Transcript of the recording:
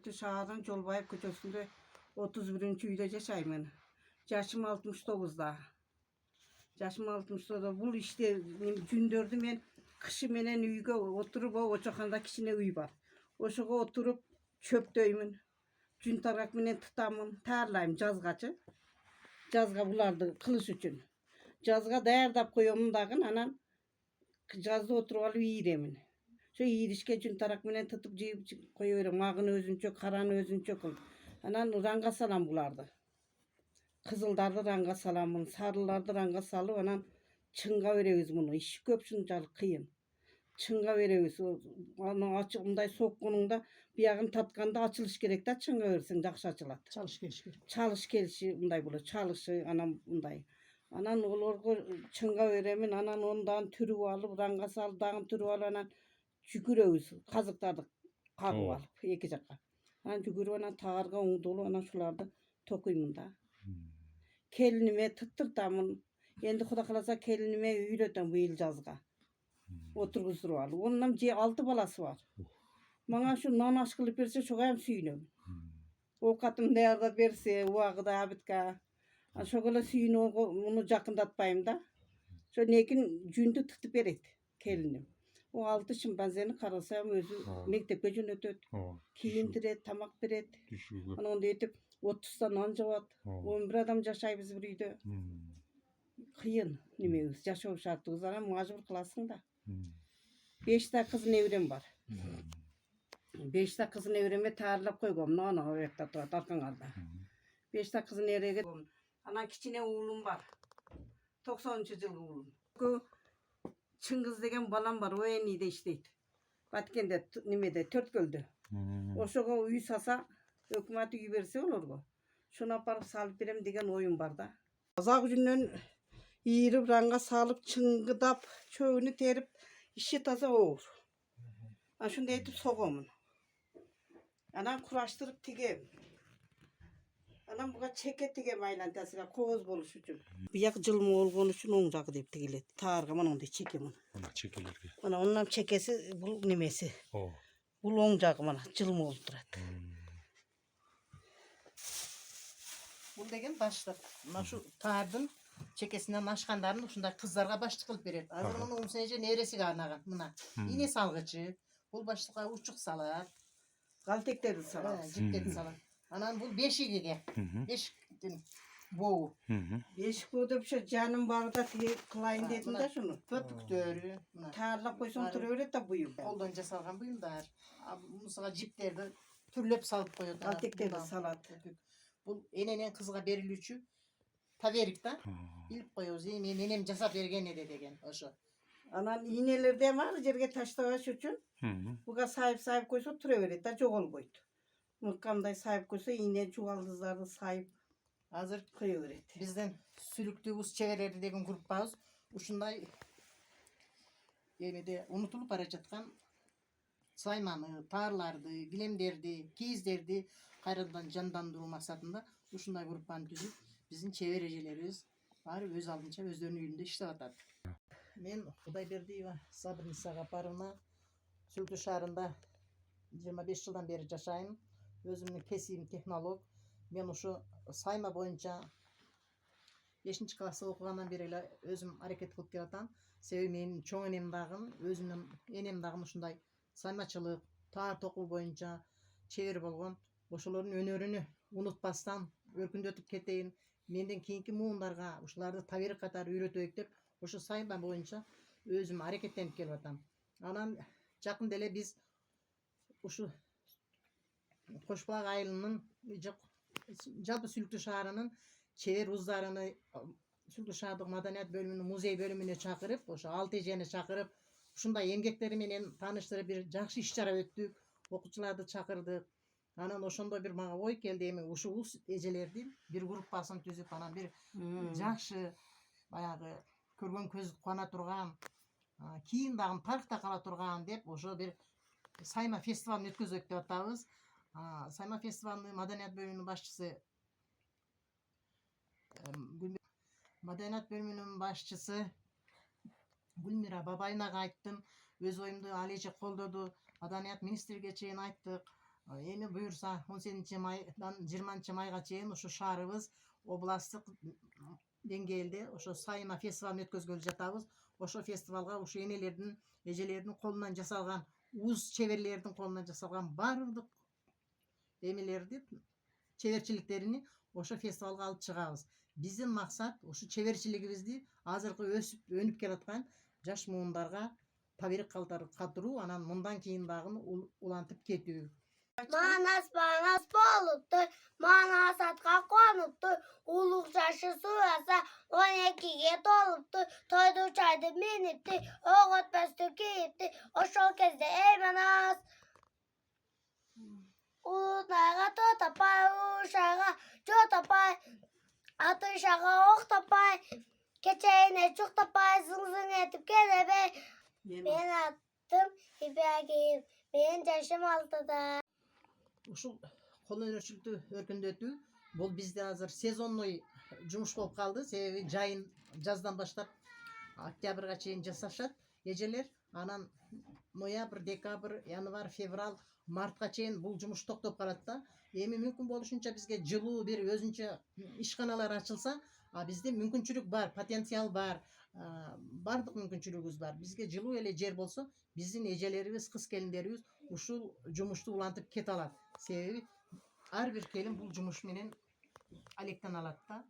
Sültü Şah'dan Jolbayıp köçesinde 31. uyda yaşayman. Yaşım 69'da. Yaşım 69'da. Bu işte gündördü men kışı menen uyga oturup o çakanda kişine uy var. Oşuğa oturup çöp döyümün. Gün tarak menen tutamın. Tarlayım cazgaçı. Cazga bulardı kılıç üçün. Cazga dayardap koyuyorum dağın anan cazda oturup alıp yiyiremin. Şu yiyirişke gün tarak menen tutup jeyip koyuyorum. Mağını özünçö, karanı özünçö kıl. Anan ranga salam bulardı. Kızıldardı ranga salamın, sarılardı ranga salıp anan çınga verebiz bunu. İş köp şuncalık kıyın. Çınga verebiz. Onu açık unday sokkununda bir yağın tatkanda açılış gerek de çınga versin, jakşı açılat. Çalış gelişki. Çalış gelişi unday bulu, çalışı anam unday. Anan olorgo çınga veremin, anan ondan türü alıp ranga salıp dağın türü alıp anan jükürebiz. Kazıktardık kabı Oo. alıp iki jakka. Anan jükürüp anan tağırga oң dolu anan şulardı tokuymun da. Kelinime tıttırtamın. Endi Xuda kalasa kelinime üyretem bu yıl жазga. Oturguzdurup alıp. Ondan 6 balası var. Bana şu non aş kılıp berse şoga hem süyünüm. O katım değerda berse, o ağıda abitka. Şogala süyünü onu jakındatpayım da. Şu nekin jündü tıtıp beret kelinim. O 6 şimpanzeni karasam özü mektepke jönötöt. Kiyindiret, tamak beret. Ana onda etip 30'dan non jabat. 11 adam jaşay biz bir uyda. Kıyın nimemiz. Yaşao şartımızdan majbur kılasın da. 5 ta kız nevrem var. 5 ta kız nevreme tarlap koygom. No o yakta turat arkaňarda. 5 ta kız nevrege. Ana kiçine oğlum var. 90-njy ýyl oğlum. Çıngiz degen balam var. O enide işleydi. Batkende nimede Törtkölde. Oşoga uy sasa hökümet uy berse olargo. Şuna aparıp salıp berem degen oyun var da. Azak yüzünden yiyirip ranga salıp çıngıdap çöğünü terip işi taza olur. Şunu etip soğumun. Anam kuraştırıp tige. Anam buga çeke tige maylantasıga koz boluş üçün. Biyak jılma olgon üçün oňjak dep tigilet. Targa man onda çekemin. Ona çekilir. Ana ondan çekesi bu nimesi. O. Bu oňjak mana jılma olup durat. Bu degen başlık. Mana şu tardın çekesinden aşkanların uşunda kızlarga başlık kılıp berer. Azır bunu 10 senece nevresiga arnagan mına. İne salgıcı. Bul başlığa uçuk salar. Galtekleri salar. Jipleri salar. Anan bul 5 igege. 5 boğu. 5 kodop şu canım var da kılayın dedim de şunu. Köpük dörü. Tarla koysam turöret da buyum. Koldanca salgan buyumdar. Musaga jiplerdi türlep salıp koyuyor. Galtekleri salat. Bu enenen kızga berilüçü taverik da bilip koyuyoruz. Menem jasap bergen ne degen oşo. Anan iğnelerde var jerge taştaş üçün. Buga sahip koysa turöret da jogol koydu. Mıkkamday sahip koysa iğne çuvaldızlardı sahip Hazır koyuveret. bizden sülüktüğümüz çevrelerde degen grupbaz uşunday de unutulup barajatkan saymanı, tarlardı, gilemderdi, kiyizderdi kayradan jandandırуу maksatında uşunday gruppan düzüp bizim çevrecilerimiz bari öz aldınca özlerinin uyunda işlep atat. Men Kudayberdieva Sabır Nisa Gaparovna Sültü şaharında 25 yıldan beri yaşayım. Özümün kesiyim teknolog. Men uşu sayma boyunca 5. klasda okugandan beri özüm hareket kılıp kelatan. Sebebi menin çoğ enem dagın, özümün enem dagın uşunday saymaçılık, tar toku boyunca çevir bolgon. Oşolaryň önörünü unutpastan örkünдөtüp keteyin. Menden keyinki muğunlarga uşulарды taberik katar üýretök dep oşo sayma boyunca özüm hareketlenip kelip Anan jakyn dele biz uşu Koşbag ayılının Jalpy Sültü şaharının çevir uzlarını Sültü şahardyk madaniyat bölümünün muzey bölümüne çakırıp oşo 6 ejeni çakırıp uşunday emgekleri menen tanıştırıp bir jakşı iş-çara öttük. Okuçulardy çakırdyk. Anan oşondo bir mağa oy keldi emi uşu ulus ejelerdi bir gruppasyny tüzüp anan bir jakşı bayağı körgön köz kuana turgan kiyin dagın parkta kala turgan dep oşo bir sayma festivalini ötközök dep atabız. Sayma festivalinin madaniyat bölümünün başçısı Gülmira Babaynaga ayttım. Öz oyumdu alece koldodu. Madaniyat ministrige çeyin ayttık. Эми буюрса 18 майдан 20 майга чейин ушу шаарыбыз областтык деңгээлде ошо сайма фестивалын өткөзгөлү жатабыз. Ошо фестивалга ушу энелердин, эжелердин колунан жасалган, уз чеберлердин колунан жасалган баардык эмелерди, чеберчиликтерини ошо фестивалга алып чыгабыз. Биздин максат ушу чеберчилигибизди азыркы өсүп өнүп келаткан жаш муундарга табирик калтыруу, анан мындан кийин дагы улантып кетүү. Манас болупты, манас атка конупту, улук жашы суяса 12-ге толупту, тойду чайды минипти, ок өтпөстү кийипти, ошол кезде эй манас. Улунайга то тапай, ушайга жо тапай, атышага ок тапай, кечейине чук тапай, зың-зың этип келебей. Мен аттым Ибрагим, менин жашым 6-да. Ушул кол өнөрчүлүктү өркүндөтүү бул бизде азыр сезонный жумуш болуп калды. Себеби жайын жаздан баштап октябрга чейин жасашат эжелер. Анан ноябрь, декабрь, январь, февраль, мартка чейин бул жумуш токтоп калат да. Эми мүмкүн болушунча бизге жылуу бир өзүнчө ишканалар ачылса, бизде мүмкүнчүлүк бар, потенциал бар, бардык мүмкүнчүлүгүбүз бар. Бизге жылуу эле жер болсо, биздин эжелерибиз, кыз келиндерибиз ушул жумушту улантып кете алат. Себеби ар бир келин бул жумуш менен алектен алат да.